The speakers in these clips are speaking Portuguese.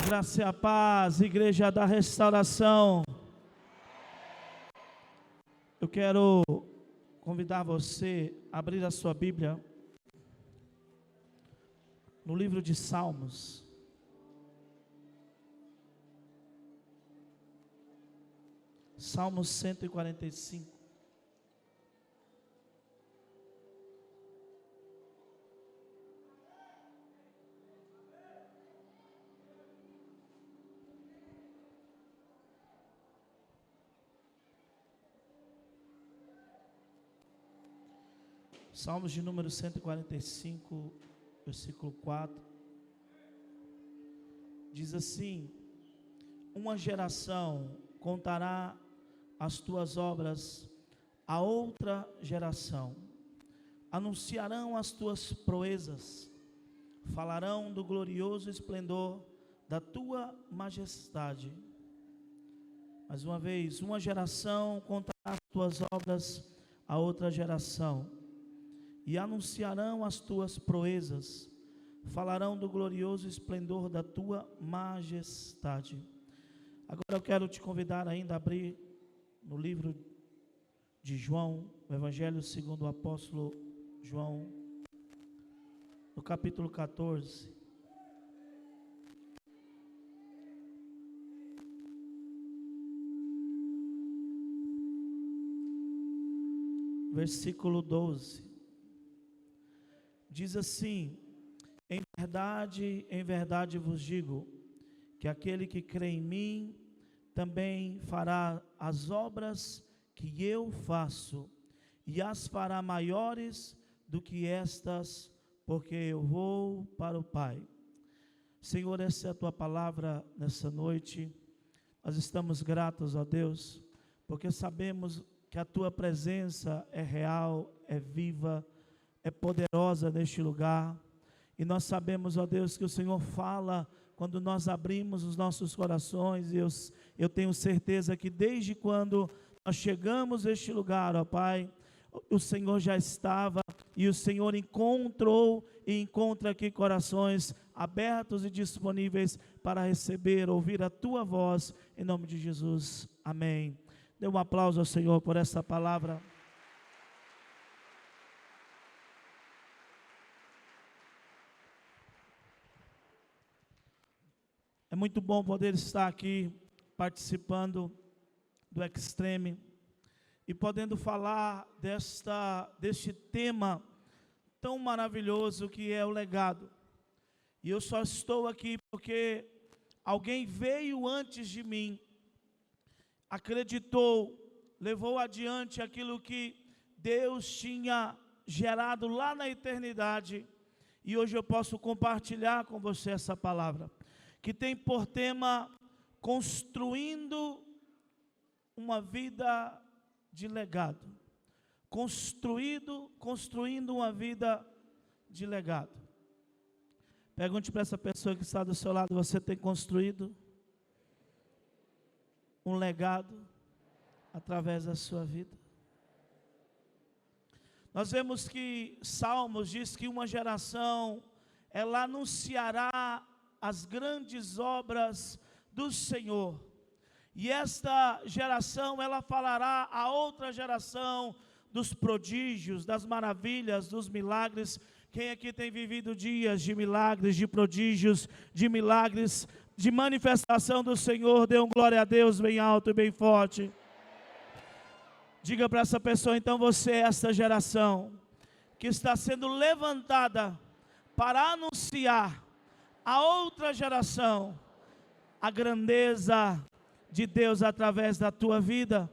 Graça e a paz, Igreja da Restauração. Eu quero convidar você a abrir a sua Bíblia no livro de Salmos. Salmos 145. Salmos de número 145, versículo 4, diz assim: uma geração contará as tuas obras a outra geração, anunciarão as tuas proezas, falarão do glorioso esplendor da tua majestade. Mais uma vez, uma geração contará as tuas obras a outra geração, e anunciarão as tuas proezas, falarão do glorioso esplendor da tua majestade. Agora eu quero te convidar ainda a abrir no livro de João, o Evangelho segundo o apóstolo João, no capítulo 14. Versículo 12. Diz assim: em verdade vos digo, que aquele que crê em mim, também fará as obras que eu faço, e as fará maiores do que estas, porque eu vou para o Pai. Senhor, essa é a tua palavra nessa noite. Nós estamos gratos a Deus, porque sabemos que a tua presença é real, é viva, é poderosa neste lugar, e nós sabemos, ó Deus, que o Senhor fala quando nós abrimos os nossos corações, e eu tenho certeza que desde quando nós chegamos a este lugar, ó Pai, o Senhor já estava, e o Senhor encontrou e encontra aqui corações abertos e disponíveis para receber, ouvir a tua voz, em nome de Jesus, amém. Dê um aplauso ao Senhor por essa palavra. É muito bom poder estar aqui participando do Extreme e podendo falar deste tema tão maravilhoso que é o legado. E eu só estou aqui porque alguém veio antes de mim, acreditou, levou adiante aquilo que Deus tinha gerado lá na eternidade, e hoje eu posso compartilhar com você essa palavra, que tem por tema construindo uma vida de legado. Construindo uma vida de legado. Pergunte para essa pessoa que está do seu lado: você tem construído um legado através da sua vida? Nós vemos que Salmos diz que uma geração, ela anunciará as grandes obras do Senhor, e esta geração, ela falará a outra geração dos prodígios, das maravilhas, dos milagres. Quem aqui tem vivido dias de milagres, de prodígios, de milagres, de manifestação do Senhor? Dê um glória a Deus bem alto e bem forte. Diga para essa pessoa: então você é essa geração que está sendo levantada para anunciar a outra geração a grandeza de Deus através da tua vida.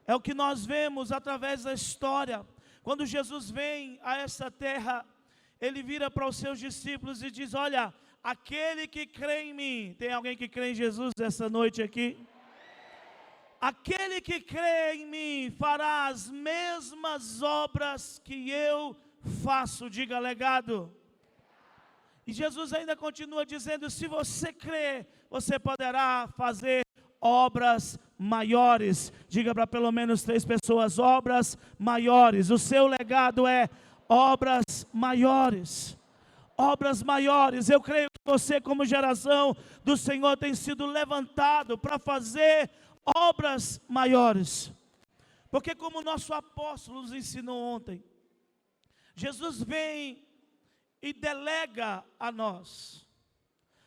É o que nós vemos através da história. Quando Jesus vem a essa terra, ele vira para os seus discípulos e diz: olha, aquele que crê em mim. Tem alguém que crê em Jesus essa noite aqui? Aquele que crê em mim fará as mesmas obras que eu faço. Diga legado. E Jesus ainda continua dizendo: se você crê, você poderá fazer obras maiores. Diga para pelo menos 3 pessoas: obras maiores. O seu legado é obras maiores. Obras maiores. Eu creio você, como geração do Senhor, tem sido levantado para fazer obras maiores. Porque como o nosso apóstolo nos ensinou ontem, Jesus vem e delega a nós.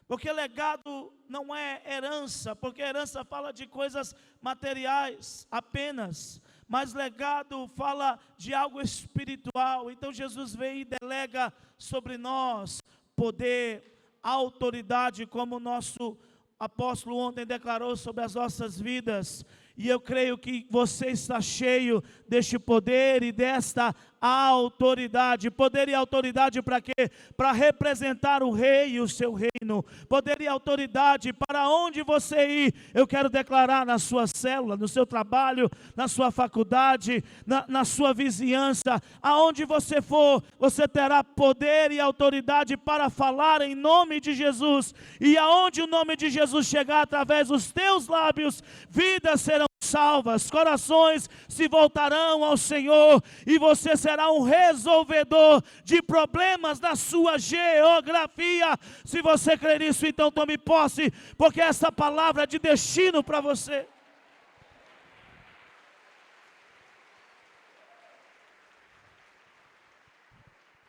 Porque legado não é herança, porque herança fala de coisas materiais apenas, mas legado fala de algo espiritual. Então Jesus vem e delega sobre nós poder, autoridade, como o nosso apóstolo ontem declarou sobre as nossas vidas. E eu creio que você está cheio deste poder e desta autoridade. Poder e autoridade para quê? Para representar o rei e o seu reino. Poder e autoridade para onde você ir. Eu quero declarar na sua célula, no seu trabalho, na sua faculdade, na sua vizinhança, aonde você for, você terá poder e autoridade para falar em nome de Jesus. E aonde o nome de Jesus chegar através dos teus lábios, vidas serão salvas, corações se voltarão ao Senhor, e você será um resolvedor de problemas na sua geografia. Se você crer nisso, então tome posse, porque essa palavra é de destino para você.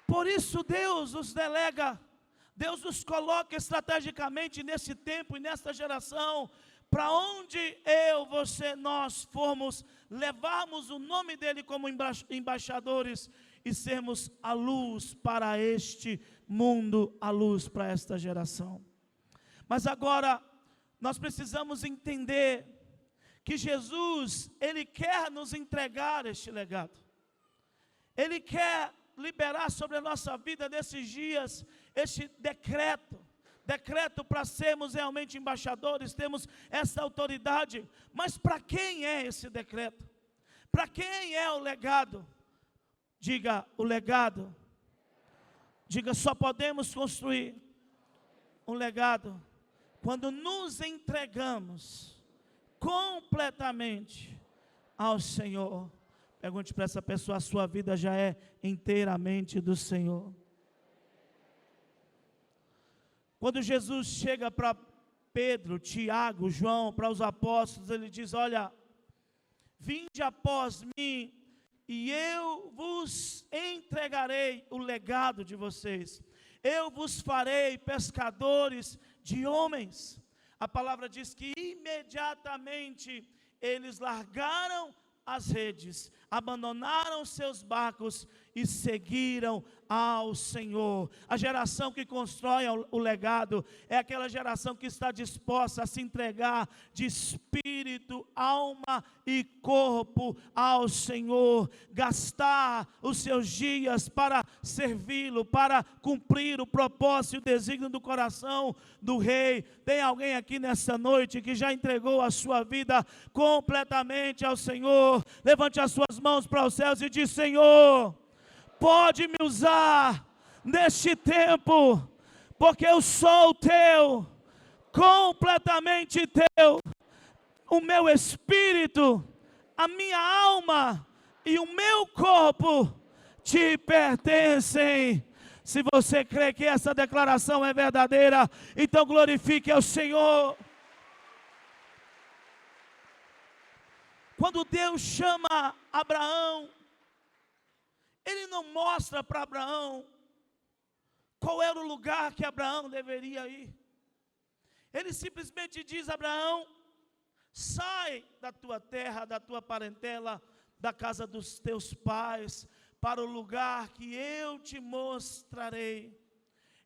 Por isso Deus nos delega, Deus nos coloca estrategicamente nesse tempo e nesta geração, para onde nós formos, levarmos o nome dEle como embaixadores e sermos a luz para este mundo, a luz para esta geração. Mas agora, nós precisamos entender que Jesus, Ele quer nos entregar este legado. Ele quer liberar sobre a nossa vida nesses dias, este decreto para sermos realmente embaixadores, temos essa autoridade. Mas para quem é esse decreto? Para quem é o legado? Diga, o legado. Diga, só podemos construir um legado quando nos entregamos completamente ao Senhor. Pergunte para essa pessoa, a sua vida já é inteiramente do Senhor. Quando Jesus chega para Pedro, Tiago, João, para os apóstolos, ele diz: olha, vinde após mim e eu vos entregarei o legado de vocês. Eu vos farei pescadores de homens. A palavra diz que imediatamente eles largaram as redes, abandonaram seus barcos e seguiram ao Senhor. A geração que constrói o legado é aquela geração que está disposta a se entregar de espírito, alma e corpo ao Senhor, gastar os seus dias para servi-lo, para cumprir o propósito e o desígnio do coração do Rei. Tem alguém aqui nessa noite que já entregou a sua vida completamente ao Senhor? Levante as suas mãos para os céus e diz: Senhor, pode me usar neste tempo, porque eu sou teu, completamente teu. O meu espírito, a minha alma e o meu corpo te pertencem. Se você crê que essa declaração é verdadeira, então glorifique ao Senhor. Quando Deus chama Abraão, Ele não mostra para Abraão qual era o lugar que Abraão deveria ir. Ele simplesmente diz: Abraão, sai da tua terra, da tua parentela, da casa dos teus pais, para o lugar que eu te mostrarei.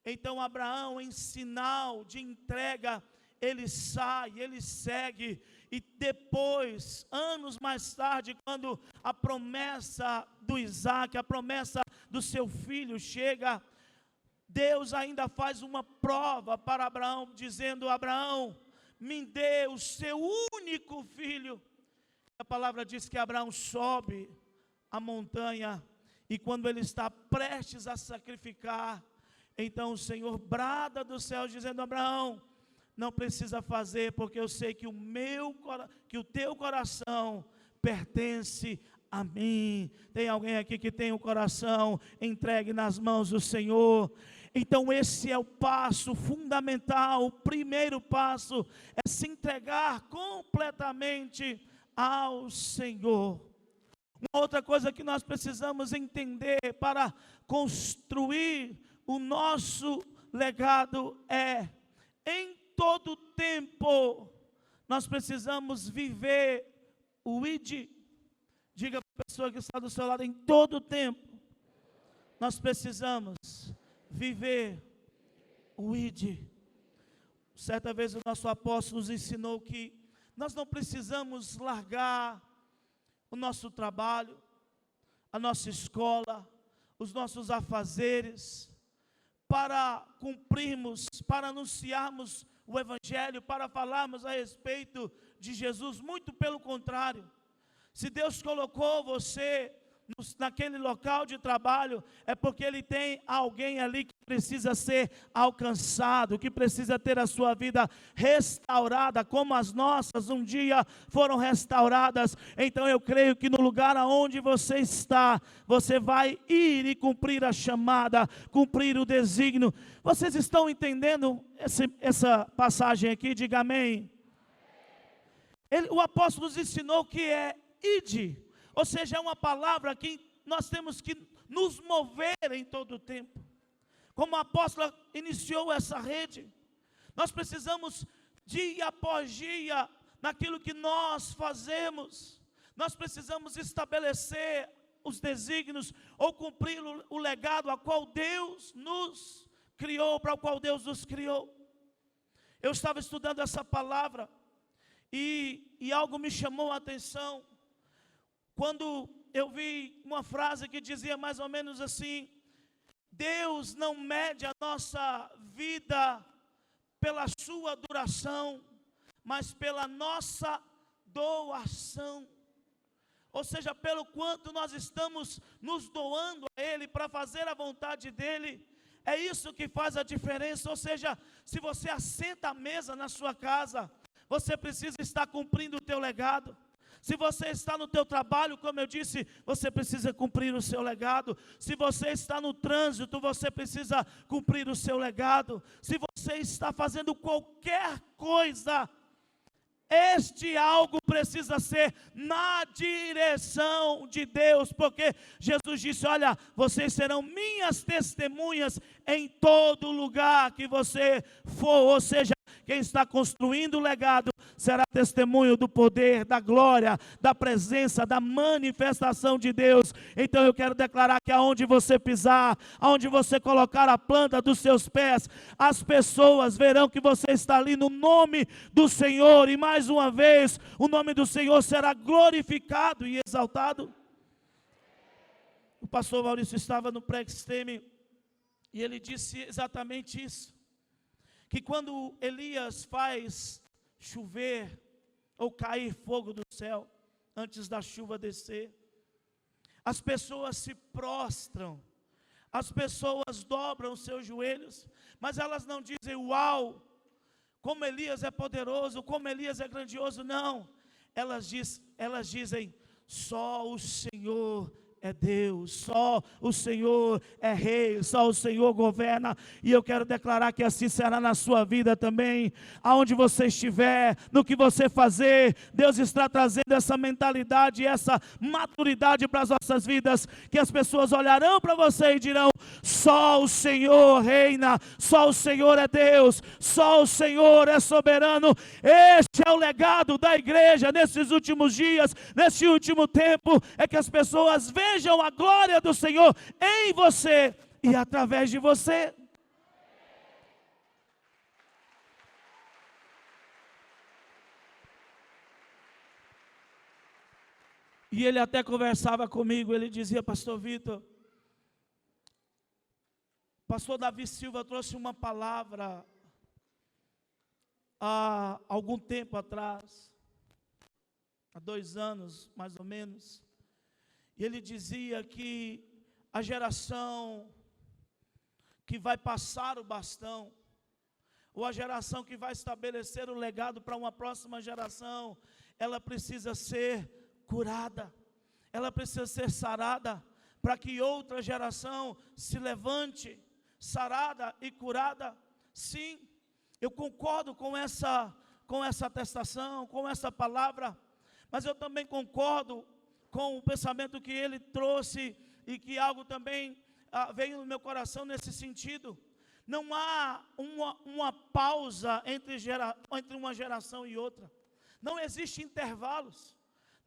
Então Abraão, em sinal de entrega, ele sai, ele segue. E depois, anos mais tarde, quando a promessa do Isaac, a promessa do seu filho chega, Deus ainda faz uma prova para Abraão, dizendo: Abraão, me dê o seu único filho. A palavra diz que Abraão sobe a montanha, e quando ele está prestes a sacrificar, então o Senhor brada do céu, dizendo: Abraão, não precisa fazer, porque eu sei que o teu coração pertence a mim. Tem alguém aqui que tem o coração entregue nas mãos do Senhor? Então esse é o passo fundamental, o primeiro passo é se entregar completamente ao Senhor. Uma outra coisa que nós precisamos entender para construir o nosso legado é, em todo tempo, nós precisamos viver o ID. Diga para a pessoa que está do seu lado, em todo tempo, nós precisamos viver o ID. Certa vez o nosso apóstolo nos ensinou que nós não precisamos largar o nosso trabalho, a nossa escola, os nossos afazeres, para cumprirmos, para anunciarmos o Evangelho, para falarmos a respeito de Jesus. Muito pelo contrário, se Deus colocou você naquele local de trabalho, é porque Ele tem alguém ali que precisa ser alcançado, que precisa ter a sua vida restaurada, como as nossas um dia foram restauradas. Então eu creio que no lugar aonde você está, você vai ir e cumprir a chamada, cumprir o desígnio. Vocês estão entendendo essa passagem aqui? Diga amém. O apóstolo nos ensinou que é ide. Ou seja, é uma palavra que nós temos que nos mover em todo o tempo. Como o apóstolo iniciou essa rede, nós precisamos dia após dia, naquilo que nós fazemos, nós precisamos estabelecer os desígnios, ou cumprir o legado a qual Deus nos criou, para o qual Deus nos criou. Eu estava estudando essa palavra, e algo me chamou a atenção, quando eu vi uma frase que dizia mais ou menos assim: Deus não mede a nossa vida pela sua duração, mas pela nossa doação. Ou seja, pelo quanto nós estamos nos doando a Ele para fazer a vontade dEle. É isso que faz a diferença. Ou seja, se você assenta a mesa na sua casa, você precisa estar cumprindo o teu legado. Se você está no teu trabalho, como eu disse, você precisa cumprir o seu legado. Se você está no trânsito, você precisa cumprir o seu legado. Se você está fazendo qualquer coisa, este algo precisa ser na direção de Deus, porque Jesus disse: olha, vocês serão minhas testemunhas em todo lugar que você for. Ou seja, quem está construindo o legado será testemunho do poder, da glória, da presença, da manifestação de Deus. Então eu quero declarar que aonde você pisar, aonde você colocar a planta dos seus pés, as pessoas verão que você está ali no nome do Senhor, e mais uma vez o nome do Senhor será glorificado e exaltado. O pastor Maurício estava no pré-extreme e ele disse exatamente isso, que quando Elias faz chover ou cair fogo do céu, antes da chuva descer, as pessoas se prostram, as pessoas dobram os seus joelhos, mas elas não dizem: uau, como Elias é poderoso, como Elias é grandioso. Não, elas dizem: só o Senhor é Deus, só o Senhor é Rei, só o Senhor governa. E eu quero declarar que assim será na sua vida também, aonde você estiver, no que você fazer. Deus está trazendo essa mentalidade, essa maturidade para as nossas vidas, que as pessoas olharão para você e dirão: só o Senhor reina, só o Senhor é Deus, só o Senhor é soberano. Este é o legado da igreja nesses últimos dias, nesse último tempo, é que as pessoas vejam a glória do Senhor em você e através de você. E ele até conversava comigo, ele dizia: pastor Vitor, pastor Davi Silva trouxe uma palavra há algum tempo atrás, há 2 anos mais ou menos, e ele dizia que a geração que vai passar o bastão, ou a geração que vai estabelecer o legado para uma próxima geração, ela precisa ser curada, ela precisa ser sarada, para que outra geração se levante, sarada e curada. Sim, eu concordo com essa atestação, com essa palavra, mas eu também concordo com o pensamento que ele trouxe e que algo também veio no meu coração nesse sentido. Não há uma pausa entre uma geração e outra. Não existe intervalos.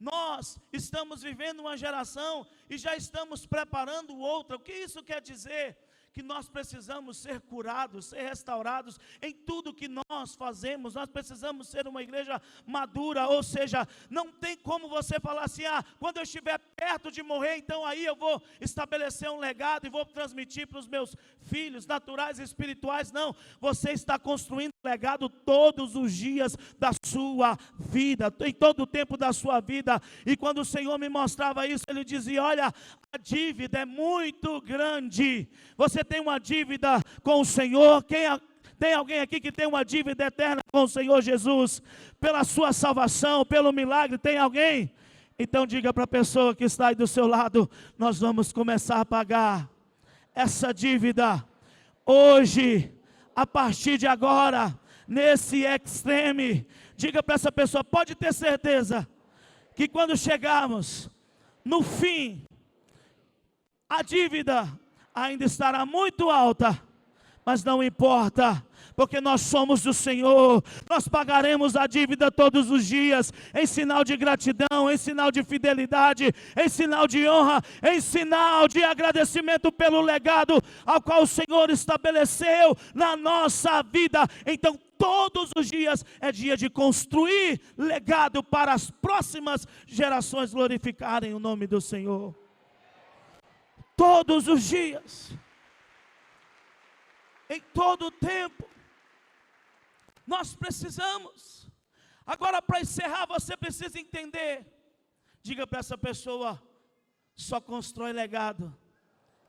Nós estamos vivendo uma geração e já estamos preparando outra. O que isso quer dizer? Que nós precisamos ser curados, ser restaurados em tudo que nós fazemos. Nós precisamos ser uma igreja madura, ou seja, não tem como você falar assim, quando eu estiver perto de morrer, então aí eu vou estabelecer um legado e vou transmitir para os meus filhos, naturais e espirituais. Não, você está construindo um legado todos os dias da sua vida, em todo o tempo da sua vida. E quando o Senhor me mostrava isso, Ele dizia, olha, a dívida é muito grande. Você tem uma dívida com o Senhor. Tem alguém aqui que tem uma dívida eterna com o Senhor Jesus? Pela sua salvação, pelo milagre, tem alguém? Então diga para a pessoa que está aí do seu lado, nós vamos começar a pagar essa dívida hoje, a partir de agora, nesse extreme. Diga para essa pessoa, pode ter certeza, que quando chegarmos no fim, a dívida ainda estará muito alta, mas não importa, porque nós somos do Senhor. Nós pagaremos a dívida todos os dias, em sinal de gratidão, em sinal de fidelidade, em sinal de honra, em sinal de agradecimento pelo legado ao qual o Senhor estabeleceu na nossa vida. Então todos os dias é dia de construir legado para as próximas gerações glorificarem o nome do Senhor. Todos os dias, em todo o tempo, nós precisamos. Agora, para encerrar, você precisa entender. Diga para essa pessoa, só constrói legado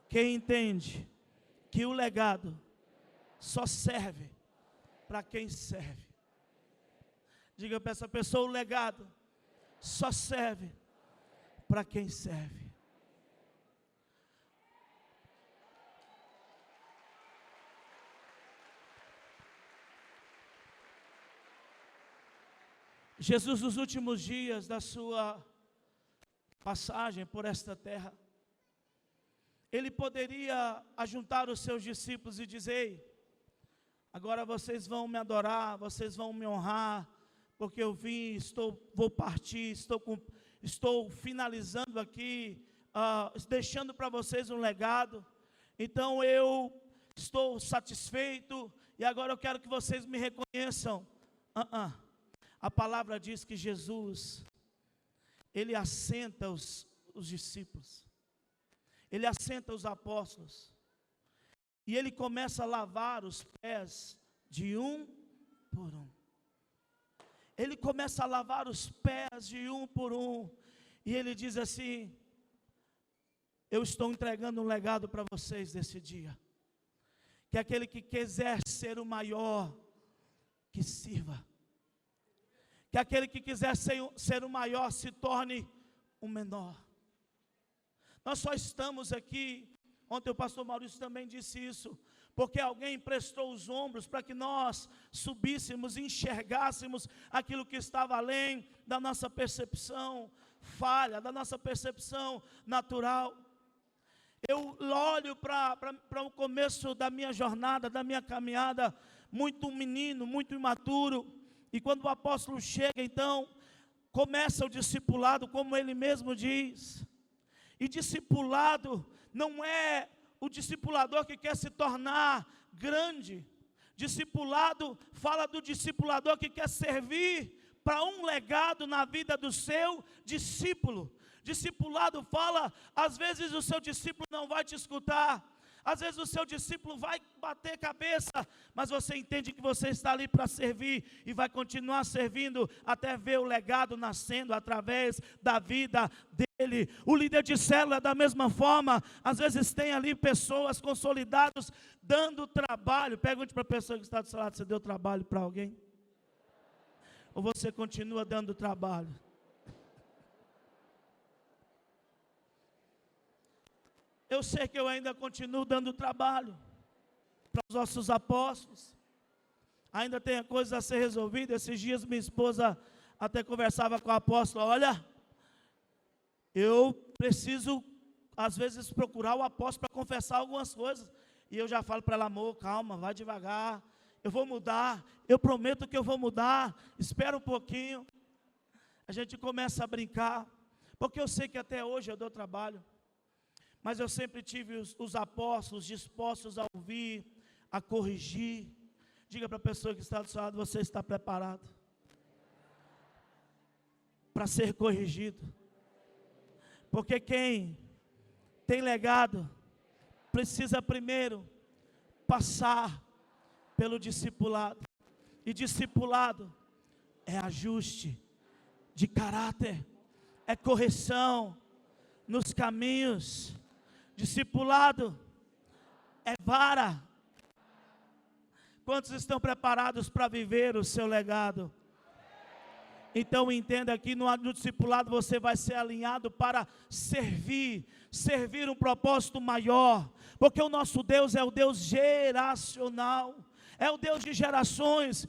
quem entende que o legado só serve para quem serve. Diga para essa pessoa, o legado só serve para quem serve. Jesus, nos últimos dias da sua passagem por esta terra, Ele poderia ajuntar os seus discípulos e dizer, ei, agora vocês vão me adorar, vocês vão me honrar, porque eu vim, vou partir, estou finalizando aqui, deixando para vocês um legado, então eu estou satisfeito, e agora eu quero que vocês me reconheçam. A palavra diz que Jesus, Ele assenta os discípulos, Ele assenta os apóstolos, e Ele começa a lavar os pés de um por um. Ele começa a lavar os pés de um por um, e Ele diz assim, eu estou entregando um legado para vocês nesse dia, que aquele que quiser ser o maior, que sirva. Que aquele que quiser ser o maior se torne o menor. Nós só estamos aqui, ontem o pastor Maurício também disse isso, porque alguém emprestou os ombros para que nós subíssemos, enxergássemos aquilo que estava além da nossa percepção falha, da nossa percepção natural. Eu olho para o começo da minha jornada, da minha caminhada, muito menino, muito imaturo. E quando o apóstolo chega, então, começa o discipulado, como ele mesmo diz. E discipulado não é o discipulador que quer se tornar grande. Discipulado fala do discipulador que quer servir para um legado na vida do seu discípulo. Discipulado fala, às vezes o seu discípulo não vai te escutar. Às vezes o seu discípulo vai bater cabeça, mas você entende que você está ali para servir e vai continuar servindo até ver o legado nascendo através da vida dele. O líder de célula da mesma forma, às vezes tem ali pessoas consolidadas dando trabalho. Pergunte para a pessoa que está do seu lado, você deu trabalho para alguém? Ou você continua dando trabalho? Eu sei que eu ainda continuo dando trabalho. para os nossos apóstolos. Ainda tem coisas a ser resolvidas. Esses dias minha esposa até conversava com a apóstola: olha, eu preciso às vezes procurar o apóstolo para confessar algumas coisas. E eu já falo para ela: amor, calma, vai devagar, eu vou mudar, eu prometo que eu vou mudar, espera um pouquinho. A gente começa a brincar, porque eu sei que até hoje eu dou trabalho, mas eu sempre tive os apóstolos dispostos a ouvir, a corrigir. Diga para a pessoa que está do seu lado: você está preparado para ser corrigido? Porque quem tem legado precisa primeiro passar pelo discipulado. E discipulado é ajuste de caráter, é correção nos caminhos. Discipulado é vara. Quantos estão preparados para viver o seu legado? Então entenda que no discipulado você vai ser alinhado para servir um propósito maior, porque o nosso Deus é o Deus geracional, é o Deus de gerações.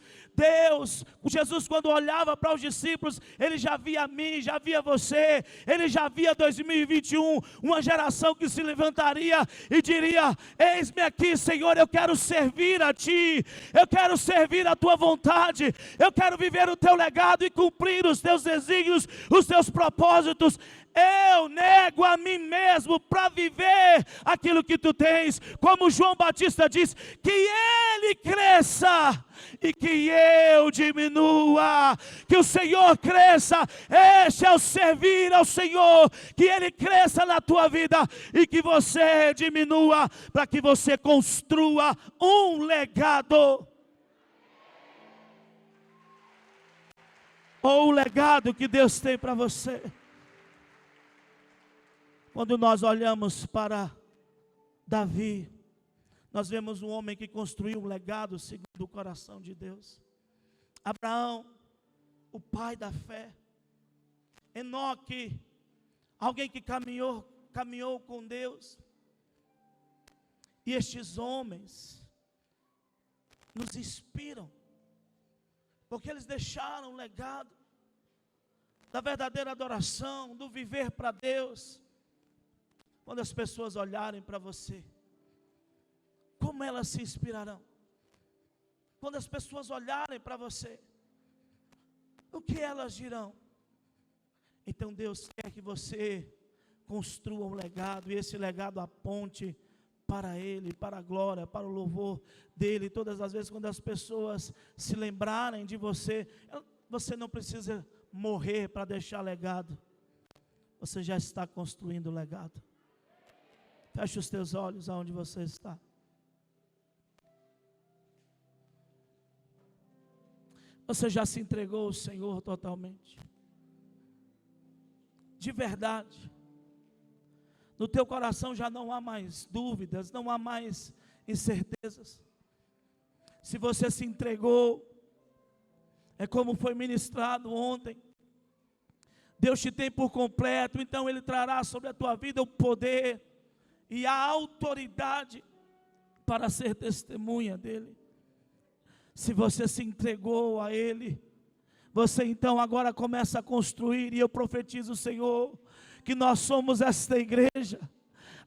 Jesus, quando olhava para os discípulos, Ele já via a mim, já via você, Ele já via 2021, uma geração que se levantaria e diria: eis-me aqui, Senhor, eu quero servir a Ti, eu quero servir a Tua vontade, eu quero viver o Teu legado e cumprir os Teus desígnios, os Teus propósitos. Eu nego a mim mesmo para viver aquilo que Tu tens. Como João Batista diz, que Ele cresça e que eu diminua, que o Senhor cresça. Este é o servir ao Senhor, que Ele cresça na tua vida e que você diminua, para que você construa um legado, ou o legado que Deus tem para você. Quando nós olhamos para Davi, nós vemos um homem que construiu um legado segundo o coração de Deus. Abraão, o pai da fé. Enoque, alguém que caminhou com Deus. E estes homens nos inspiram, porque eles deixaram um legado da verdadeira adoração, do viver para Deus. Quando as pessoas olharem para você, como elas se inspirarão? Quando as pessoas olharem para você, o que elas dirão? Então Deus quer que você construa um legado, e esse legado aponte para Ele, para a glória, para o louvor dEle. Todas as vezes quando as pessoas se lembrarem de você, você não precisa morrer para deixar legado, você já está construindo legado. Feche os teus olhos aonde você está. Você já se entregou ao Senhor totalmente? De verdade. No teu coração já não há mais dúvidas, não há mais incertezas. Se você se entregou, é como foi ministrado ontem, Deus te tem por completo, então Ele trará sobre a tua vida o poder e a autoridade para ser testemunha dEle. Se você se entregou a Ele, você então agora começa a construir, e eu profetizo, Senhor, que nós somos esta igreja,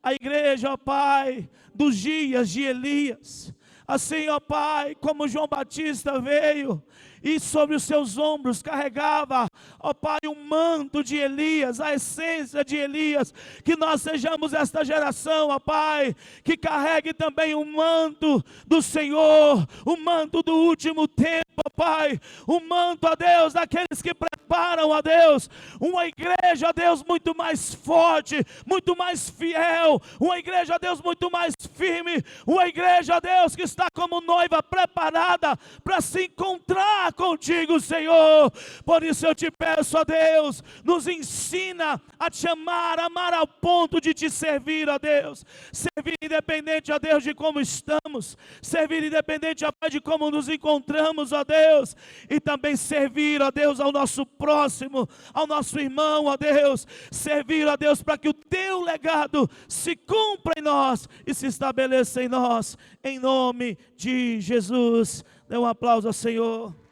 a igreja, ó Pai, dos dias de Elias. Assim, ó Pai, como João Batista veio e sobre os seus ombros carregava, ó Pai, o manto de Elias, a essência de Elias, que nós sejamos esta geração, ó Pai, que carregue também o manto do Senhor, o manto do último tempo, ó Pai, o manto, ó Deus, daqueles que preparam, ó Deus, uma igreja, ó Deus, muito mais forte, muito mais fiel, uma igreja, ó Deus, muito mais firme, uma igreja, ó Deus, que está como noiva preparada para se encontrar contigo, Senhor. Por isso eu te peço, peço a Deus, nos ensina a te amar, amar ao ponto de te servir, ó Deus. Servir independente, ó Deus, de como estamos. Servir independente, ó Pai, de como nos encontramos, ó Deus. E também servir, ó Deus, ao nosso próximo, ao nosso irmão, ó Deus. Servir, ó Deus, para que o teu legado se cumpra em nós e se estabeleça em nós. Em nome de Jesus. Dê um aplauso ao Senhor.